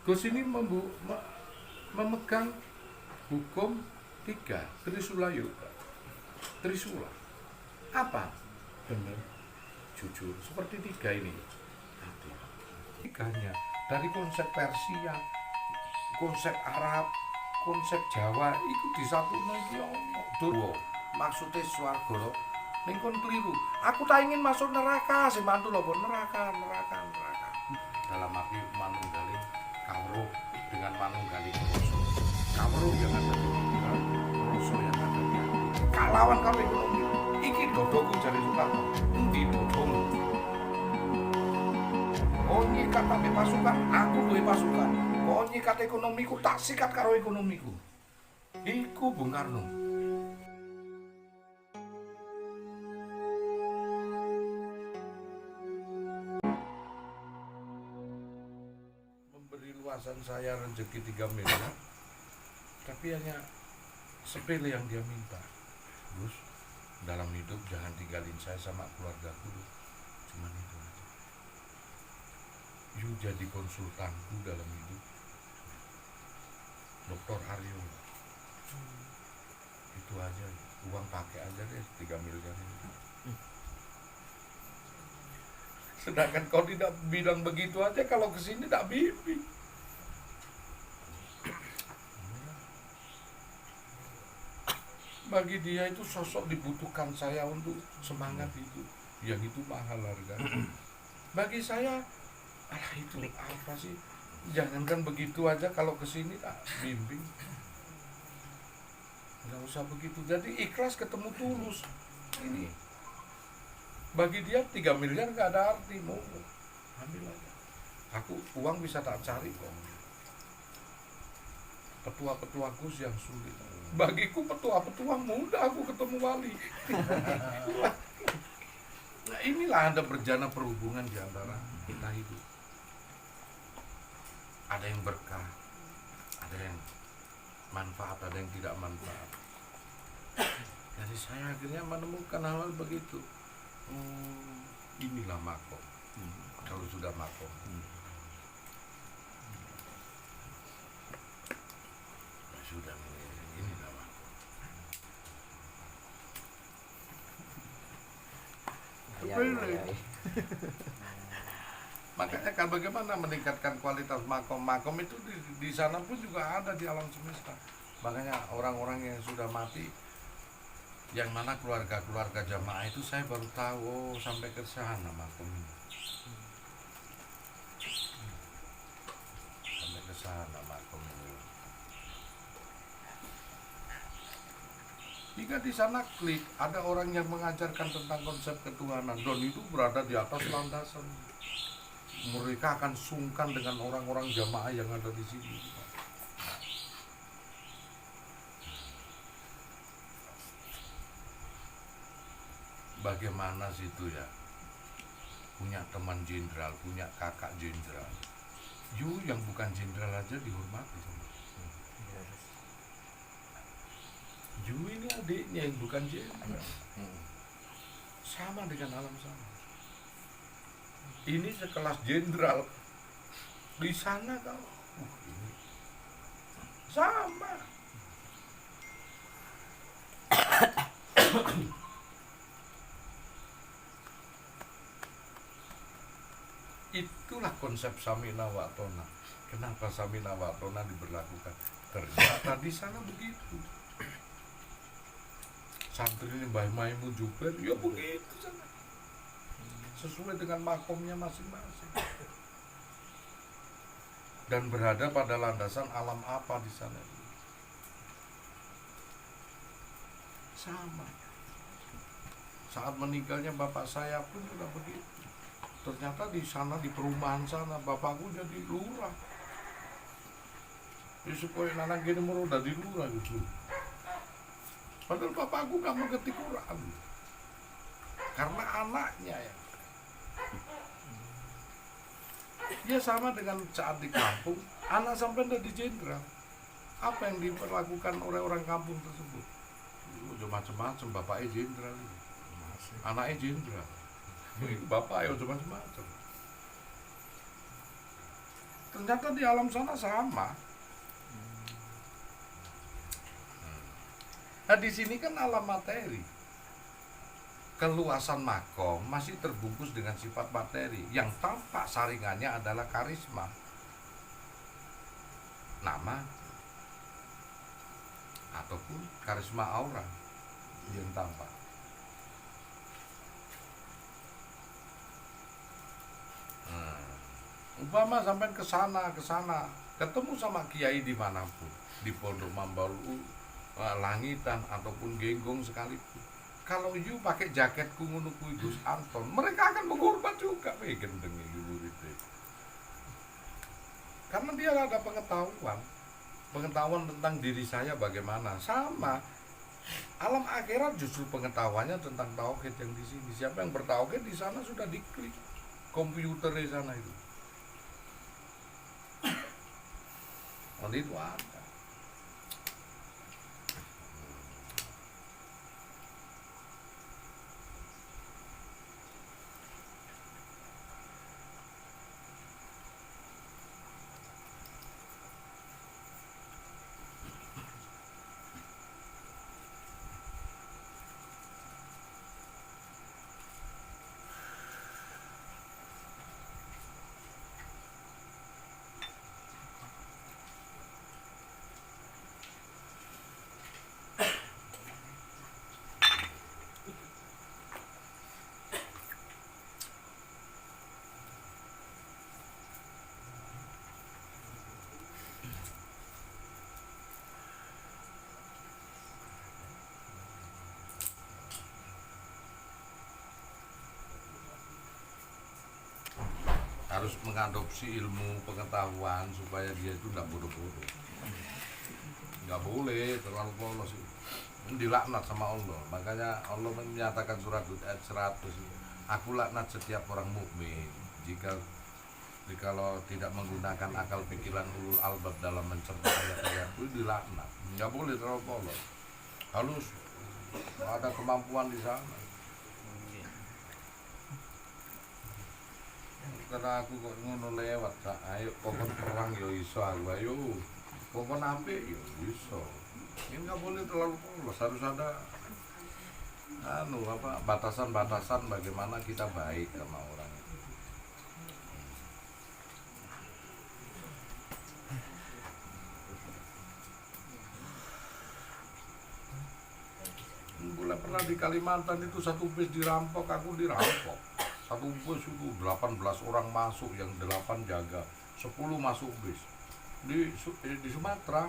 Gus ini memegang hukum 3 Trisula Yoga. Trisula apa? Benar, jujur, seperti 3 ini. Tiganya dari konsep Persia, konsep Arab, konsep Jawa itu disatukan iki ono. Maksudnya swarga ning kon keliru. Aku tak ingin masuk neraka, sing mantu lho neraka. Dalam arti manunggaling kawruh dengan manunggaling rasa. Kawruh yang ada di pikiran, rasa yang ada di hati. Kalawan karo ekonomi. Iki dodoku jare Soekarno. Endi dodomu? Oh nyikat sampai pasukan, aku duwe pasukan. Oh nyikat ekonomiku, tak sikat karo ekonomiku. Iku Bung Karno. Memberi luasan saya rezeki 3 miliar, tapi hanya sepele yang dia minta. Gus, dalam hidup jangan tinggalin saya sama keluarga dulu. Cuman itu aja. You jadi konsultanku dalam hidup. Dr. Aryo. Itu aja, uang pakai aja deh 3 miliar ini. Sedangkan kau tidak bilang begitu aja, kalau kesini tak bimbing. Bagi dia itu sosok dibutuhkan saya untuk semangat hidup. Yang itu mahal harganya. Bagi saya, alah itu apa sih? Jangankan begitu aja, kalau kesini tak bimbing. Nggak usah begitu. Jadi ikhlas ketemu tulus. Ini bagi dia 3 miliar nggak ada arti. Mau ambil aja. Aku uang bisa tak cari kok. Petua-petua Gus yang sulit. Bagiku petua-petua mudah aku ketemu wali. Nah inilah ada berjana perhubungan di antara kita hidup. Ada yang berkah, ada yang manfaat, ada yang tidak manfaat. Jadi saya akhirnya menemukan hal-hal begitu. Inilah makom. Kalau sudah makom. Sudah inilah makom. Makanya kan bagaimana meningkatkan kualitas makom itu di sana pun juga ada di alam semesta. Makanya orang-orang yang sudah mati, yang mana keluarga jamaah itu saya baru tahu, oh sampai ke sana makom ini. Sampai ke sana makom ini. Jika di sana klik, ada orang yang mengajarkan tentang konsep ketuhanan, dan itu berada di atas landasan. Mereka akan sungkan dengan orang-orang jamaah yang ada di sini. Bagaimana sih itu ya? Punya teman jenderal, punya kakak jenderal. You yang bukan jenderal aja dihormati sama. You ini adiknya yang bukan jenderal. Sama dengan alam sana. Ini sekelas jenderal, di sana kau, ini sama. Itulah konsep Samina Watona. Kenapa Samina Watona diberlakukan? Ternyata di sana begitu. Santri ini Mbah Maimun Juber, ya begitu sana. Sesuai dengan makomnya masing-masing. Dan berada pada landasan alam apa di sana. Sama. Saat meninggalnya bapak saya pun juga begitu. Ternyata di sana, di perumahan sana, bapakku jadi lurah. Jadi supaya anak gini mau jadi lurah gitu. Padahal bapakku gak mengerti Quran. Karena anaknya ya. Dia sama dengan saat di kampung, anak sampai jadi jenderal. Apa yang diperlakukan oleh orang kampung tersebut? Macam-macam, bapaknya jenderal, anaknya jenderal, bapak ya macam-macam. Ternyata di alam sana sama. Nah di sini kan alam materi, keluasan makom masih terbungkus dengan sifat materi yang tampak saringannya adalah karisma, nama ataupun karisma aura yang tampak. Umpama sampai ke sana ketemu sama kiai dimanapun, di pondok Mambalu, langitan ataupun genggong sekalipun, kalau you pakai jaket ngono kuwi Gus Anton, mereka akan menghormat juga gendeng iki muridé. Karena dia ada pengetahuan tentang diri saya bagaimana. Sama alam akhirat justru pengetahuannya tentang tauhid yang di sini. Siapa yang bertauhid di sana sudah diklik komputer di sana itu. Itu ada. Harus mengadopsi ilmu pengetahuan supaya dia itu tidak bodoh-bodoh. Nggak boleh terlalu polos, dilaknat sama Allah. Makanya Allah menyatakan surat ayat 100, aku laknat setiap orang mukmin jikalau tidak menggunakan akal pikiran ulul albab dalam mencerna ayat-ayat itu, dilaknat. Nggak boleh terlalu polos, harus ada kemampuan di sana. Karena aku kok ngono lewat, ayo kokon perang yo iso aku, ayo kokon apik yo iso. Ini nggak boleh terlalu polos, harus ada batasan-batasan bagaimana kita baik sama orang. Gue pernah di Kalimantan itu satu bis dirampok, aku dirampok. Satu bus itu 18 orang masuk, yang 8 jaga, 10 masuk bis. Di Sumatera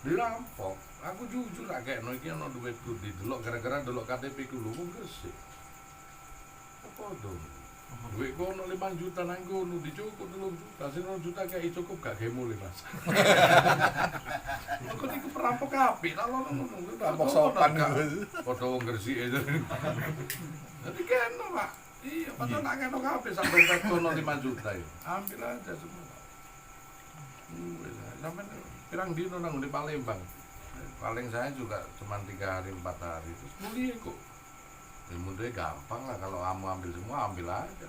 dirampok. Aku jujur agak iki ana duitku didelok gara-gara delok KTP ku lho Gresik. Apa dong? Duit kono 5 juta nang kono dicukup 3 juta. Sing 2 juta kayak cukup gak gemule, Mas. Aku iku perampok apik, lha ngono perampok sopan padha wong Gresik itu. Jadi kena, Pak. Iya, padahal nak kena kabeh sak dompet kono 5 juta ya. Ambil aja semua. Sampai pirang dino nang di Palembang. Paling saya juga cuma 3 hari 4 hari terus mulia kok. Ilmunya gampang lah, kalau kamu ambil semua ambil aja.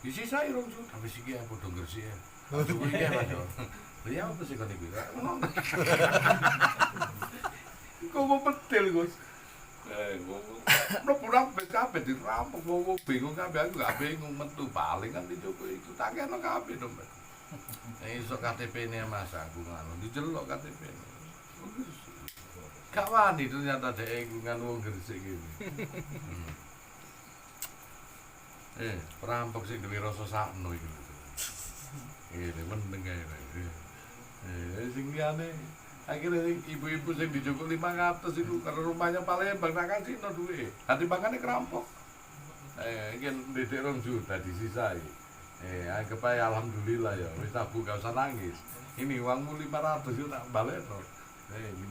Isi saya dong tuh, tapi sih dia bodoh Gresik ya. Coba dia aja. Dia apa sih kan ibu? Kau mau petil Gus? Pulang BKP dirampok, mau bingung kabeh, aku gak bingung metu paling kan dicoba itu tak kena kabeh dong. Iso KTP ini Mas aku ngono, dijelok KTP ini. Gak wani ternyata dhek nganu wong Gresik iki. Perampok sing duwe rasa sakno iki. Ini mendeng kae. Sing liyane akhirnya ibu-ibu yang dijukuk 500 itu karena rumahnya Palembang nak kasih no duit, hati bangkane kerampok. Ingin dedek 2 juta disisai. Anggap aja alhamdulillah ya, wis tabung gak usah nangis. Ini uangmu 500 itu tak balik no. 500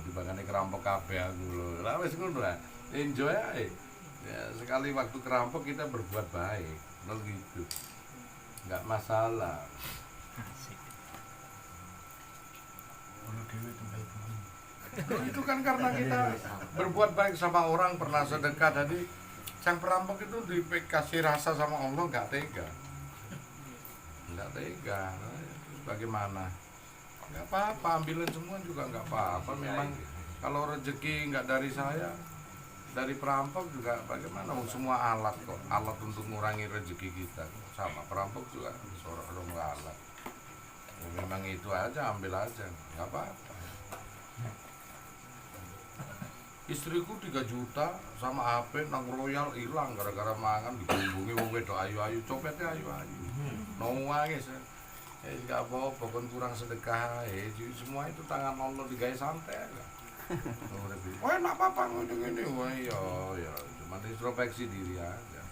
di bangkane kerampok kabeh aku lho. Lah wis ngono lah. Enjoy ae. Ya, sekali waktu kerampok kita berbuat baik, lo gitu. Enggak masalah. Itu kan karena kita berbuat baik sama orang, pernah sedekah. Jadi sang perampok itu dikasih rasa sama Allah nggak tega. nggak tega. Terus bagaimana? Nggak apa-apa, ambilin semua juga nggak apa-apa. Memang kalau rezeki nggak dari saya, dari perampok juga bagaimana? Semua alat kok, alat untuk mengurangi rezeki kita. Sama perampok juga seorang alat. Ya, memang itu aja, ambil aja, nggak apa-apa. Istriku 3 juta sama HP nang Royal hilang gara-gara mangan dihubungi wong wedok ayu-ayu, copetnya ayu-ayu. Nangis ya. Enggak apa-apa, kon kurang sedekah. Semua itu tangan Allah digawe santai lah. Oh, enak apa ngene-ngene. Wah, ya, cuma introspeksi diri aja.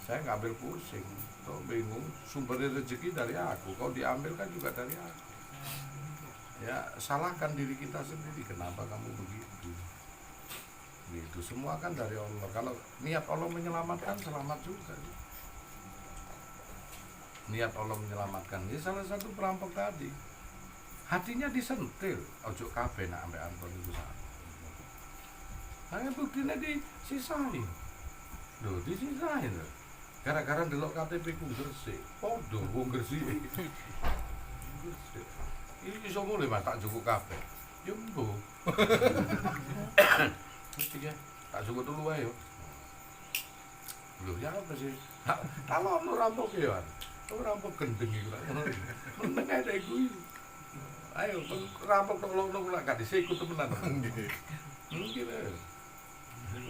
Saya nggak ambil pusing, tuh bingung. Sumber rezeki dari aku, kau diambil kan juga dari aku. Ya, salahkan diri kita sendiri, kenapa kamu begitu? Gitu, semua kan dari Allah. Kalau niat Allah menyelamatkan, selamat juga. Niat Allah menyelamatkan. Ya salah satu perampok tadi, hatinya disentil, ojo kabeh nak ambek Anton itu sama. Hanya buktinya disisain. Loh, disisain loh. Gara-gara delok KTP ku Gresik. Podo wong Gresik. Iki iso mulai Mas tak cukup kabeh. Yo mbo. Mesti ya, tak cukup dulu ayo. Loh, ya apa sih? Kalau ono rampok ya, rampok gendeng iku lah. Meneng ae iku. Ayo, rampok tok lono lak gak disikut temenan. Mungkin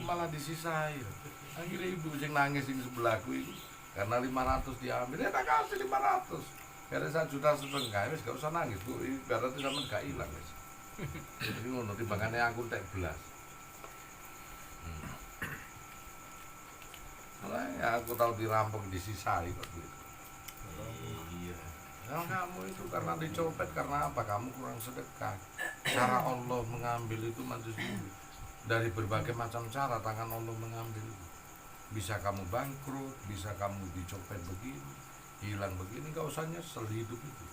malah disisai. Akhirnya ibu sing nangis sing sebelahku itu karena 500 diambil, ya tak kasih 500. Karena 1,5 juta wis gak usah nangis Bu, berarti sampean gak ilang wis. Jadi ngono timbangane aku tek belas. Ya aku tahu dirampok disisai kok gitu. Iya. Nah, kamu itu karena dicopet karena apa? Kamu kurang sedekah. Cara Allah mengambil itu manusia dari berbagai macam cara tangan Allah mengambil. Bisa kamu bangkrut, bisa kamu dicopet begini, hilang begini, gak usah nyesel hidup itu.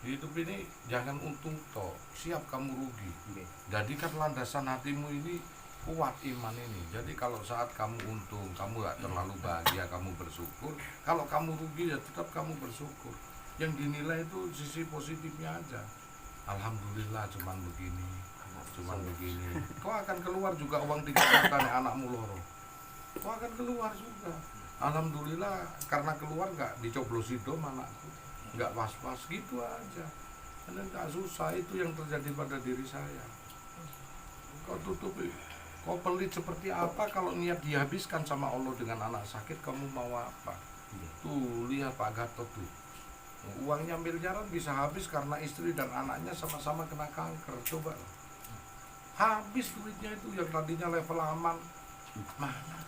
Hidup ini jangan untung toh, siap kamu rugi. Jadikan landasan hatimu ini kuat iman ini. Jadi kalau saat kamu untung, kamu gak terlalu bahagia, kamu bersyukur. Kalau kamu rugi ya tetap kamu bersyukur. Yang dinilai itu sisi positifnya aja. Alhamdulillah cuman begini. Kau akan keluar juga uang 3 juta nih anakmu loro. Kau akan keluar juga. Alhamdulillah karena keluar nggak dicoblosi dom anakku, nggak pas-pas gitu aja. Dan nggak susah, itu yang terjadi pada diri saya. Kau tutupi, kau pelit seperti apa kalau niat dihabiskan sama Allah dengan anak sakit, kamu mau apa? Tuh lihat Pak Gatot tuh. Uangnya miliaran bisa habis karena istri dan anaknya sama-sama kena kanker. Coba habis duitnya itu yang tadinya level aman. Mana?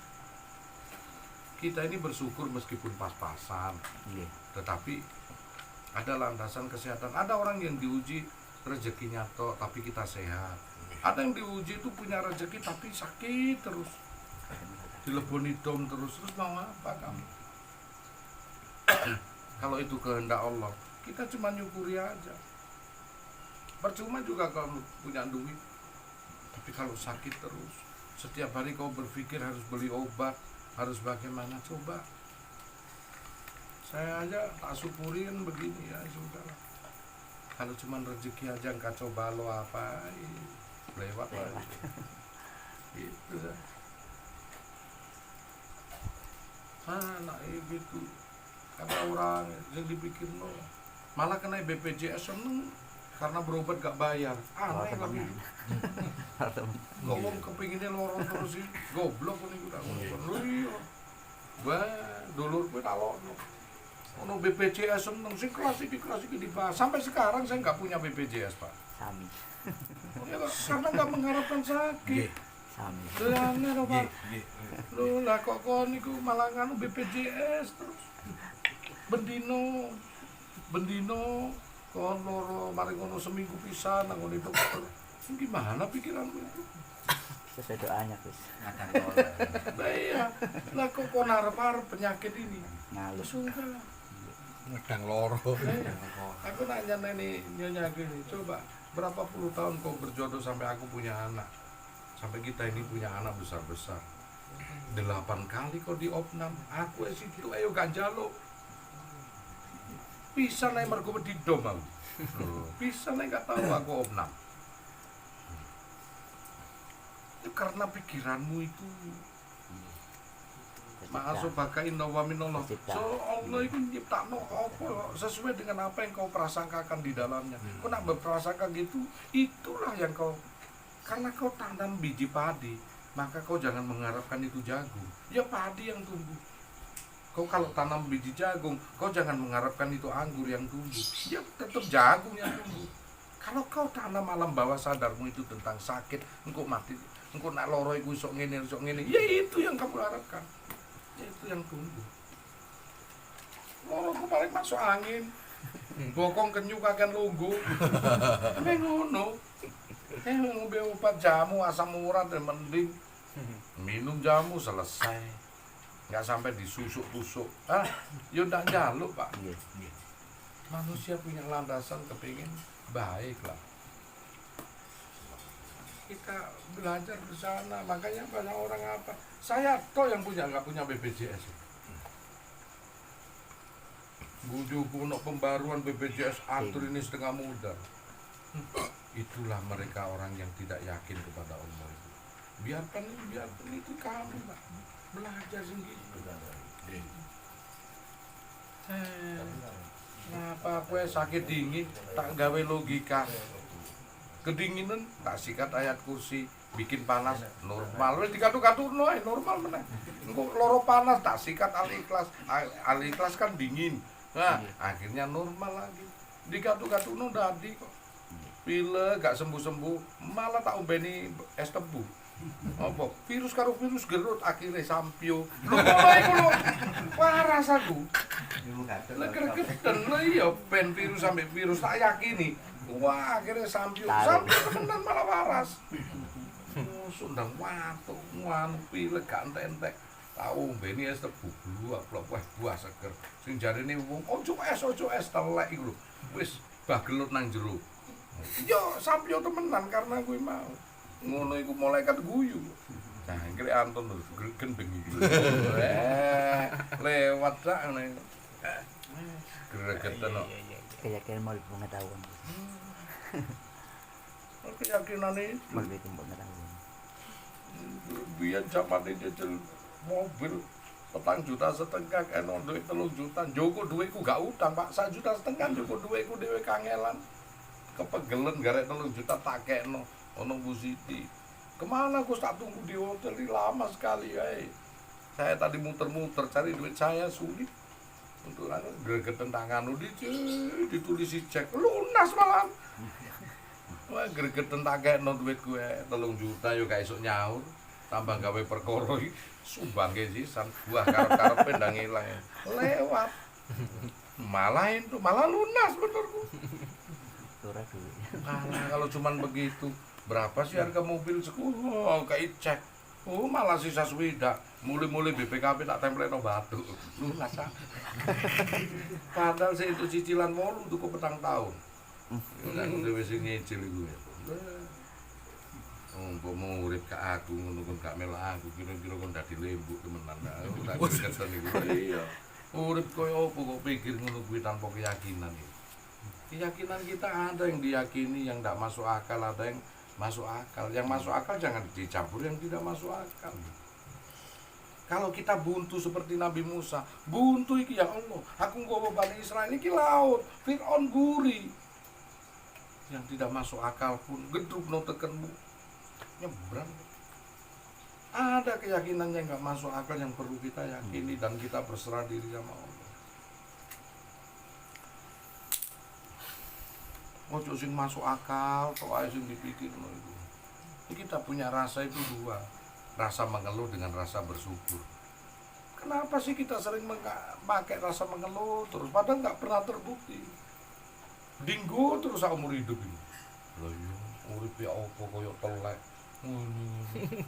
Kita ini bersyukur meskipun pas-pasan, tetapi ada landasan kesehatan. Ada orang yang diuji rezekinya toh, tapi kita sehat. Ada yang diuji itu punya rezeki tapi sakit terus, dileboni dom terus mau apa kamu? Kalau itu kehendak Allah, kita cuma nyukuri aja. Percuma juga kalau punya duit, tapi kalau sakit terus, setiap hari kau berpikir harus beli obat, harus bagaimana, coba. Saya aja tak syukurin begini ya, sudah. Kalau cuma rezeki aja nggak coba lo apa, lewat lah. Itu dah. Nah gitu. Ada orang yang dipikir lo malah kena BPJS seneng karena berobat gak bayar. Aneh lagi. Ngomong kepinginnya lorong terus sih, goblok nih udah ngomong. Iya. Wah, dulur gue talono. Ono BPJS seneng sih kelas iki dibahas. Sampai sekarang saya nggak punya BPJS, Pak. Sami. Ya, karena nggak mengharapkan sakit. Sami. Aneh loh, Pak. Loh lah kok niku malah nganu BPJS terus. Bendino kon loro mari ngono seminggu pisan nang ngene dokter. Gimana pikiranmu itu? Sesuai doanya, Gus. Nah iya, lah kok harap penyakit ini? Ngalus. Sudah. Ngedang loro. Aku nanya nyonya gini, coba berapa puluh tahun kau berjodoh sampai aku punya anak, sampai kita ini punya anak besar-besar. 8 kali kau diopnam, aku itu ayo gak jaluk. Pisan ae mergo wedi dom aku. Pisan ae gak tahu aku opnam. Itu karena pikiranmu itu Masuk bakai wa minallah. So Allah itu nyiptakno apa sesuai dengan apa yang kau prasangkakan di dalamnya. Kau nak berprasangka gitu, itulah yang kau, karena kau tanam biji padi, maka kau jangan mengharapkan itu jagung. Ya padi yang tumbuh. Kau kalau tanam biji jagung, kau jangan mengharapkan itu anggur yang tumbuh. Ya tetap jagung yang tumbuh. Kalau kau tanam alam bawah sadarmu itu tentang sakit, engkau mati, engkau nak loro iku sok ngene, ya itu yang kamu harapkan. Ya itu yang tumbuh. Loro ku paling masuk angin. Bokong kenyu kaken lungguh. Nek ngono. Ngombe obat jamu asam urat dan mending minum jamu selesai. Enggak sampai disusuk-tusuk. Yo ndak njaluk, Pak. Manusia punya landasan kepingin baik lah. Kita belajar ke sana, makanya banyak orang apa? Saya toh yang punya, nggak punya BPJS. Bujuku untuk pembaruan BPJS atur ini setengah modal. Itulah mereka orang yang tidak yakin kepada Allah itu. Biarkan itu kamu, Pak. Belajar sendiri. Kenapa aku sakit dingin tak gawe logika? Kedinginan tak sikat ayat kursi, bikin panas normal. Wis dikatu-katuno ae normal meneh. Engko loro panas tak sikat al-ikhlas. Al-ikhlas kan dingin. Nah, akhirnya normal lagi. Dikatu-katuno dadi kok. Pilek gak sembuh-sembuh, malah tak ombeni es tebu. Apa? Virus karo virus gerut akhirnya sampio. Lho iku lho. Waras aku. Lek gregeten lho iya ben virus sampai virus tak yakini. Wah, akhirnya sampio temenan malah waras. Sundang watu, nganu pilek gak entek-entek. Tahu mbeni es tebu buah seger. Sing jarine wong ojo es telek iku lho. Wis bagelut nang jero. Yo sampio temenan karena kuwi mau. Ngono iku malaikat guyu. Nah, kira Anton lho gendeng iki. Lewat sak ngene. Gregetan kok. Keyakinan mau pengetahuan. Keyakinan itu Lebih pengetahuan. biar zaman ini jajal mobil 4,5 juta kena duit 3 juta. Joko duitku gak utang, Pak. 1,5 juta joko duitku dhewe kangelan. Kepegelen garek 3 juta tak kekno ono Bu Siti. Kemana aku tak tunggu di hotel ini lama sekali ya. Saya tadi muter-muter cari duit saya sulit. Untuk gregeten tangan ditulis cek lunas malam. Wah gregeten tak kekno duit gue 3 juta yo gak esuk nyaur. Tambah gawe perkara iki sumbang ke sisan buah karep-karepe ndang ilang. Lewat. Malah lunas benerku. Surah dulu. Kalau cuman begitu, berapa sih harga mobil sekolah? Kayak cek. Oh, malah sisa swida. Mulai BPKB tak template batu. Lunas ah. Padahal saya itu cicilan mulu tuh kok petang tahun. Nang dhewe sing nyicil iku. Mbok murid ke aku ngono kon gak melok aku kira-kira kon dadi lembuk temenan. Tak keten iku. Iya. Urip koyo opo kok pikir ngono kuwi tanpa keyakinan iki. Keyakinan kita ada yang diyakini, yang tidak masuk akal, ada yang masuk akal. Yang masuk akal jangan dicampur yang tidak masuk akal. Kalau kita buntu seperti Nabi Musa, buntu iki ya Allah, aku nggawa Bani Israil iki laut, Fir'aun guri. Yang tidak masuk akal pun gedruk no tekenmu. Nyebrang. Ada keyakinan yang nggak masuk akal yang perlu kita yakini dan kita berserah diri sama Allah. Ojo sing masuk akal, kok ae sing dipikirno itu. Kita punya rasa itu dua, rasa mengeluh dengan rasa bersyukur. Kenapa sih kita sering pakai rasa mengeluh terus, padahal nggak pernah terbukti. Dinggo terus umur hidup ini. Lho iya, urip ya opo koyo telek.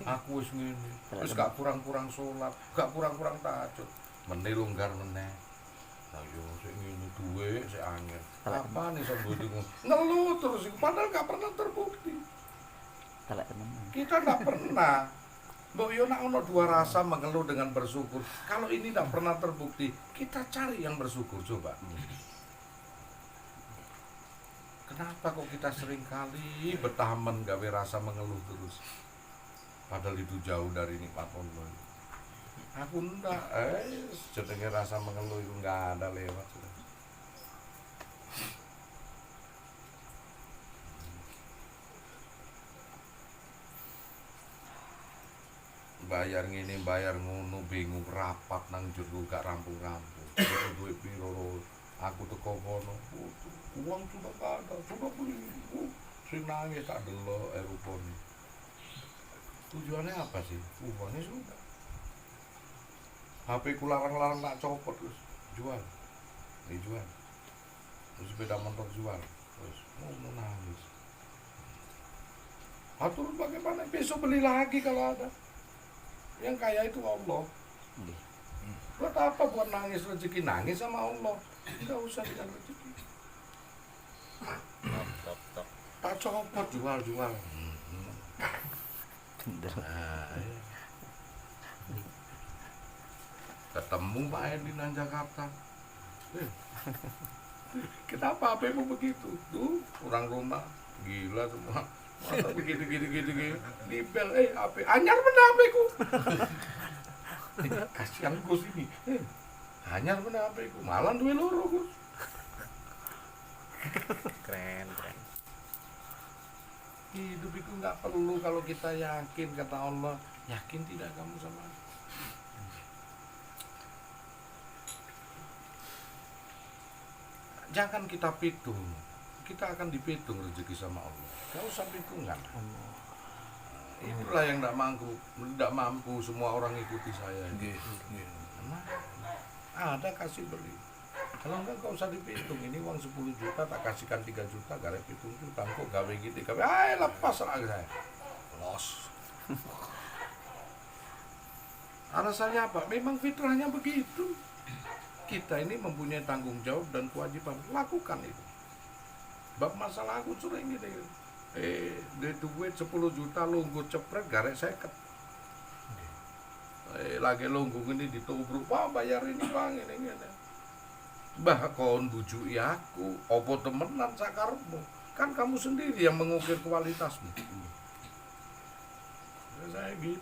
Aku wis ngene. Wis gak kurang-kurang salat, gak kurang-kurang tahajud. Meneh longgar meneh. Ayo, sik ngene duwe, sik angel. Kapan iso mbudi ngeluh terus iku padahal gak pernah terbukti. Telek temenan. Kita gak pernah. Mbok yo nak ono dua rasa mengeluh dengan bersyukur. Kalau ini gak pernah terbukti, kita cari yang bersyukur coba. Kenapa kok kita sering kali bertahan gawe rasa mengeluh terus? Padahal itu jauh dari nikmat Allah. Aku ndak, jenenge rasa mengeluh itu nggak ada lewat sudah. Bayar ngene bayar ngono bingung rapat nang jero gak rampung-rampung. Itu duit piro aku teko kono. Uang sudah gak ada, sudah beli. Sing nangis tak delok rupane. Tujuannya apa sih? Uangnya sudah. HP ku larang-larang tak copot terus jual. Dijual. Terus sepeda motor jual. Terus mau nangis. Atur bagaimana besok beli lagi kalau ada. Yang kaya itu Allah. Nggih. Buat apa buat nangis rezeki? Nangis sama Allah. Enggak usah dengan rezeki. Top. Tak copot jual. Bener. Nah, iya. Ketemu Pak Edi nang Jakarta. Kenapa HP-mu begitu? Tuh, orang rumah gila semua. Masa begitu. Dibel, HP. Anyar mana HP-ku? Kasihan Gus ini. Anyar mana HP-ku? Malah duwe loro, Gus. Keren. Hidup itu nggak perlu kalau kita yakin, kata Allah. Yakin tidak kamu sama aku? Jangan kita pitung. Kita akan dipitung rezeki sama Allah. Gak usah pitungan. Itulah yang tidak mampu semua orang ikuti saya. Nah, ada kasih beli. Kalau enggak gak usah dipitung. Ini uang 10 juta tak kasihkan 3 juta, gak pitung juta. Kok gawe gitu? Lepas lagi saya. Los. Alasannya apa? Memang fitrahnya begitu. Kita ini mempunyai tanggung jawab dan kewajiban lakukan itu. Bab masalah aku sering gitu. Duit 10 juta lungguh cepret garek 50. Lagi lungguh ini ditubruk, Pak bayar ini Bang ini. Bah kon bujuki aku, opo temenan sakarepmu. Kan kamu sendiri yang mengukir kualitasmu. Saya gitu.